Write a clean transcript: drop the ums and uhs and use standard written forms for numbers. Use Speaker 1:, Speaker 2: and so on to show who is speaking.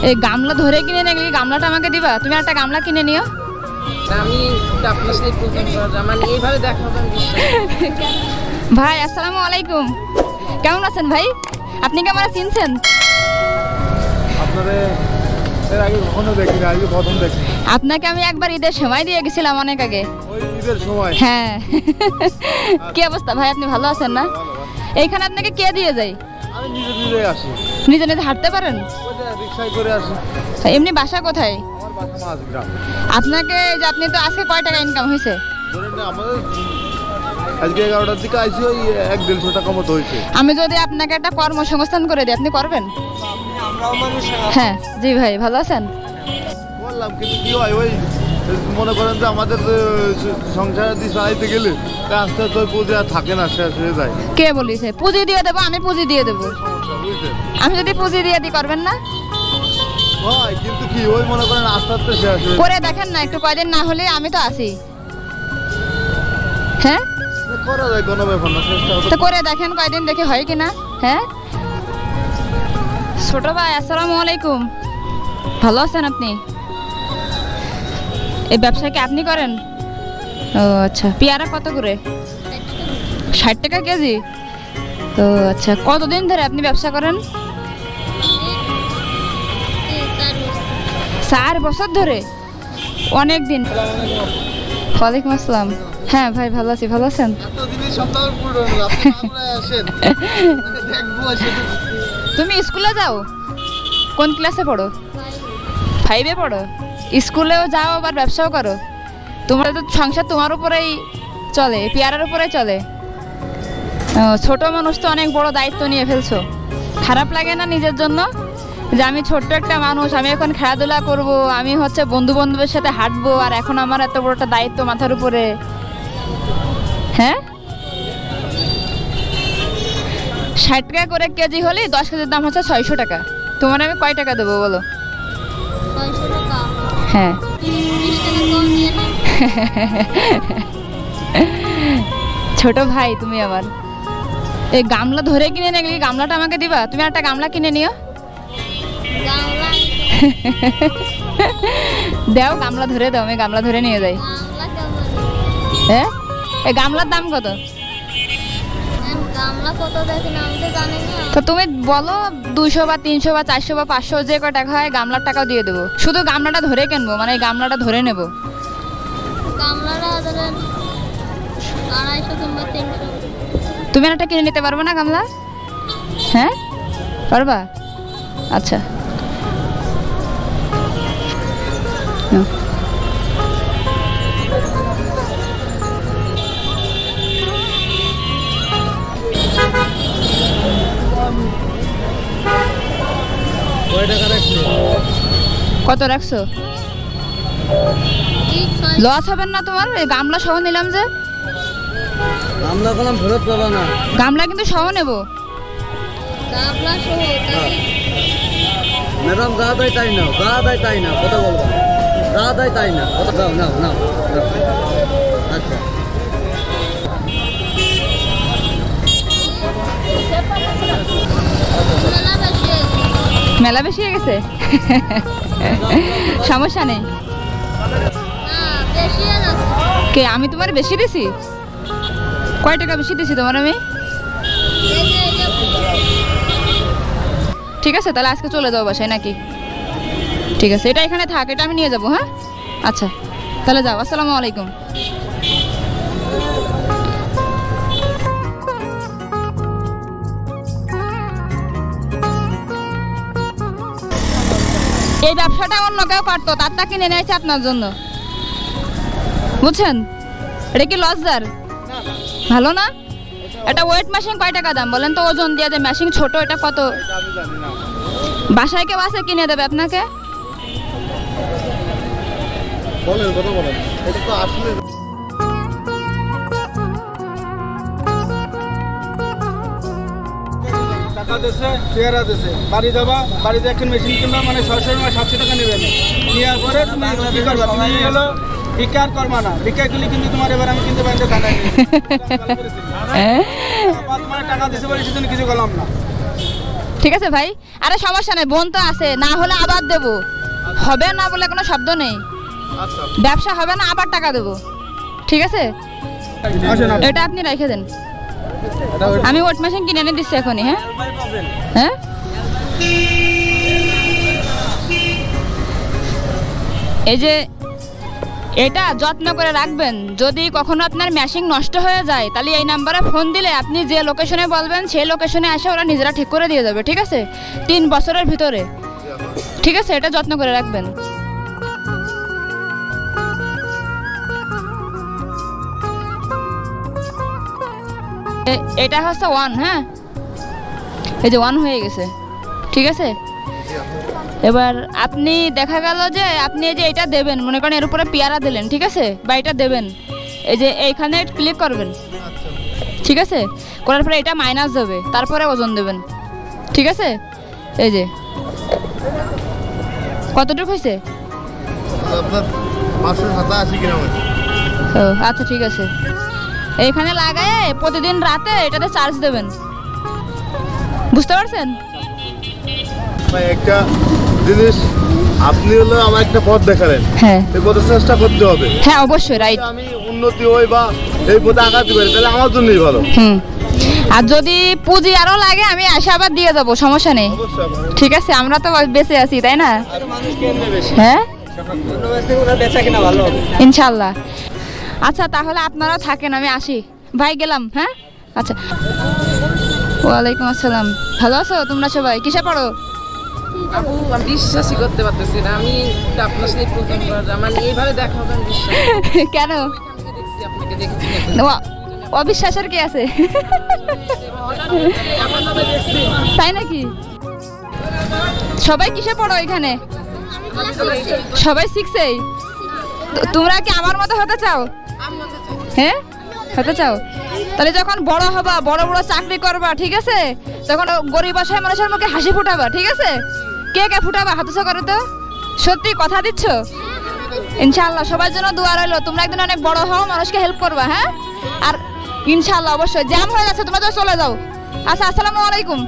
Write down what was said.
Speaker 1: এই গামলা ধরে কিনে নিয়ে গামলাটা আমাকে দিবা? তুমি একটা গামলা কিনে নিও।
Speaker 2: আমি আপনার সাথে মানে এইভাবে দেখা হবে।
Speaker 1: ভাই আসসালামু আলাইকুম, কেমন আছেন ভাই? আপনি কি আমার চিনছেন? আপনাকে আমি একবার ঈদের সময় দিয়ে গেছিলাম, অনেক আগে। হ্যাঁ। কি অবস্থা ভাই, আপনি ভালো আছেন না? এইখানে আপনাকে কে দিয়ে যায়? নিজে নিজে হাঁটতে পারেন? এমনি বাসা কোথায় আপনাকে? যে আপনি তো আজকে কয় টাকা ইনকাম হয়েছে? আমি যদি আপনাকে একটা কর্মসংস্থান করে দিই, আপনি করবেন? হ্যাঁ জি ভাই, ভালো আছেন?
Speaker 3: বললাম কিন্তু কি হয়, ওই মনে করেন যে আমাদের সংসার দিয়ে চালাইতে গেলে আস্তে আস্তে পুঁজি আর থাকে না, শেষ হয়ে যায়।
Speaker 1: কে বলিছে পুঁজি দিয়ে দেবো? আমি পুঁজি দিয়ে দেবো। আমি যদি পুঁজি দিয়ে দিই করবেন না?
Speaker 3: হয় কিন্তু কি, ওই মনে করেন আস্তে আস্তে শেষ হয়ে
Speaker 1: করে দেখেন না, একটু কয়দিন না হলে আমি তো আছি। হ্যাঁ
Speaker 3: করা যায়, কোনো ব্যাপার না, চেষ্টা
Speaker 1: করে দেখেন কয়দিন, দেখে হয় কিনা। হ্যাঁ ছোট ভাই আসসালামু আলাইকুম, ভালো আছেন আপনি? এই ব্যবসা কি আপনি করেন? ও আচ্ছা, পেয়ারা কত করে? 60 টাকা কেজি। তো আচ্ছা, কতদিন ধরে আপনি ব্যবসা করেন? 4 বছর ধরে, অনেক দিন। ওয়ালাইকুম আসসালাম। হ্যাঁ ভাই ভালো আছি, ভালো আছেন? তুমি স্কুলে যাও? কোন ক্লাসে পড়ো? 5-এ পড়ো? স্কুলেও যাও আবার ব্যবসাও করো? তোমার তো সংসার তোমার উপরেই চলে, পেয়ারার উপরে চলে। ছোট মানুষ তো অনেক বড় দায়িত্ব নিয়ে ফেলছো। খারাপ লাগে না নিজের জন্য যে আমি ছোট্ট একটা মানুষ, আমি এখন খেলাধুলা করব, আমি হচ্ছে বন্ধু বান্ধবের সাথে হাঁটবো, আর এখন আমার এত বড় একটা দায়িত্ব মাথার উপরে? হ্যাঁ 60 টাকা করে কেজি হলে 10 কেজির দাম হচ্ছে 600 টাকা। তোমার আমি কয় টাকা দেবো বলো?
Speaker 4: 600 টাকা।
Speaker 1: হ্যাঁ
Speaker 4: 20 টাকা কম দিয়ে না।
Speaker 1: ছোট ভাই তুমি আমার। এই গামলা ধরে কিনে নিয়ে গামলাটা আমাকে দিবা? তুমি একটা গামলা কিনে নিও।
Speaker 4: গামলা
Speaker 1: দাও, গামলা ধরে দাও, আমি গামলা ধরে নিয়ে যাই।
Speaker 4: গামলা কেমন?
Speaker 1: হ্যাঁ এই গামলার দাম কত?
Speaker 4: গামলা কত দেখেন আমি তো জানি না।
Speaker 1: তো তুমি বলো 200 বা 300 বা 400 বা 500 যে কয় টাকা হয়, গামলার টাকাও দিয়ে দেবো। শুধু গামলাটা ধরে কিনবো, মানে এই গামলাটা ধরে নেব।
Speaker 4: গামলাটা ধরেন 250 কিংবা 300।
Speaker 1: তুমি একটা কিনে নিতে পারবে না গামলা? হ্যাঁ পারবা? আচ্ছা কত রাখছো? লস হবেন না তোমার? এই গামলা সহ নিলাম যে।
Speaker 2: গামলা কলাম ফেরত পাবা না।
Speaker 1: গামলা কিন্তু সহ নেব।
Speaker 4: গামলা সহ
Speaker 2: ম্যাডাম যা দেয় তাই নাও, যা দেয় তাই না, কথা বলবো যা দেয় তাই না, কথা দাও, নাও নাও। আচ্ছা
Speaker 1: মেলা বেশি হয়ে গেছে। সমস্যা নেই। কে আমি তোমার বেশি দিছি? কয় টাকা বেশি দিছি তোমার আমি? ঠিক আছে তাহলে আজকে চলে যাও বাসায় নাকি? ঠিক আছে এটা এখানে থাক, এটা আমি নিয়ে যাবো। হ্যাঁ আচ্ছা তাহলে যাও, আসসালামু আলাইকুম। এই ব্যবসাটা অন্য কেউ করতো, তারটা কিনে নিয়েছে আপনার জন্য, বুঝছেন? এটা কি লজ্জার? ভালো না? এটা ওয়েট মেশিন কয় টাকা দাম বলেন তো? ওজন দিয়ে যে মেশিন ছোট, এটা কত? বাসায় কেউ আছে কিনে দেবে আপনাকে?
Speaker 3: বলেন কথা বলেন, এটা তো আসলে
Speaker 5: টাকা দিয়েছে, পেয়ারা দিয়েছে, বাড়ি যাবা, বাড়িতে এখন মেশিন কিনবা, মানে 600-700 টাকা নেবে। নেওয়ার পরে তুমি কি করবা? তুমি হলো ভিক্ষা করবা না, ভিক্ষা করলে কিন্তু তোমার এবার আমি কিন্তু বাইরে জানাই তোমার টাকা দিয়েছে বলে সেদিন কিছু করলাম না।
Speaker 1: ঠিক আছে ভাই? আরে সমস্যা নেই, বোন তো আছে, না হলে আবার দেবো, হবে না বলে কোনো শব্দ নেই।
Speaker 3: আচ্ছা
Speaker 1: ব্যবসা হবে না আবার টাকা দেবো, ঠিক আছে?
Speaker 5: আসেন আপনি।
Speaker 1: এটা আপনি রেখে দেন, আমি ওয়াট মেশিন কিনে এনে দিচ্ছি এখনই। হ্যাঁ হ্যাঁ, এই যে এটা যত্ন করে রাখবেন, যদি কখনো আপনার মেশিন নষ্ট হয়ে যায় তাহলে এই নাম্বারে ফোন দিলে আপনি যে লোকেশনে বলবেন সেই লোকেশনে এসে ওরা নিজেরা ঠিক করে দিয়ে যাবে, ঠিক আছে? 3 বছরের ভিতরে, ঠিক আছে? এটা যত্ন করে রাখবেন। এটা হচ্ছে 1, হ্যাঁ এই যে 1 হয়ে গেছে, ঠিক আছে? এবার আপনি দেখা গেল যে আপনি এই যে এটা দেবেন, মনে করেন এর উপরে পেয়ারা দিলেন, ঠিক আছে? বা এটা দেবেন, এই যে এইখানে ক্লিক করবেন, ঠিক আছে? করার পরে এটা মাইনাস যাবে, তারপরে ওজন দেবেন, ঠিক আছে? এই যে কতটুকু হয়েছে?
Speaker 3: আপনার 587 গ্রাম আছে।
Speaker 1: ও আচ্ছা ঠিক আছে, এইখানে লাগায় প্রতিদিন রাতে এটাতে চার্জ দেবেন, বুঝতে পারছেন?
Speaker 3: ভাই একটা জিনিস, আপনি হলো আমার একটা পথ দেখালেন,
Speaker 1: হ্যাঁ
Speaker 3: এই পথে চেষ্টা করতে হবে।
Speaker 1: হ্যাঁ অবশ্যই, রাইট।
Speaker 3: আমি উন্নতি হই বা এই পথে আগাতে পারি তাহলে আমার জন্যই ভালো।
Speaker 1: আর যদি পুঁজি আরো লাগে আমি আসে আবার দিয়ে যাবো, সমস্যা নেই,
Speaker 3: অবশ্যই
Speaker 1: ঠিক আছে? আমরা তো বেঁচে আছি, তাই না? হ্যাঁ ইনশাল্লাহ। আচ্ছা তাহলে আপনারাও থাকেন, আমি আসি ভাই, গেলাম। হ্যাঁ আচ্ছা, ওয়ালাইকুম আসসালাম। ভালো আছো তোমরা সবাই? কিসে পড়ো?
Speaker 6: আপু আমি বিশ্বাসই করতে পারতেছি না, আমি আপনার সাথে প্রথমবার আমার এইভাবে দেখা হবে আমি বিশ্বাস
Speaker 1: কেন?
Speaker 6: দেখছি, আপনাকে দেখছি
Speaker 1: অবিশ্বাসের কি আছে? তাই নাকি? সবাই কিসে পড়ো এখানে? সবাই 6-এই? তোমরা কি আমার মতো হতে চাও? হ্যাঁ হতে চাও? তাহলে যখন বড় হবা, বড় বড় চাকরি করবা, ঠিক আছে? তখন গরিব অসহায় মানুষের মুখে হাসি ফুটাবা, ঠিক আছে? কে কে ফুটাবা? হাত উঁচু করো তো। সত্যি কথা দিচ্ছ? ইনশাআল্লাহ সবার জন্য দোয়া রইলো, তোমরা একদিন অনেক বড় হও, মানুষকে হেল্প করবা। হ্যাঁ আর ইনশাআল্লাহ অবশ্যই। জ্যাম হয়ে যাচ্ছে, তোমরা তো চলে যাও। আচ্ছা আসসালামু আলাইকুম।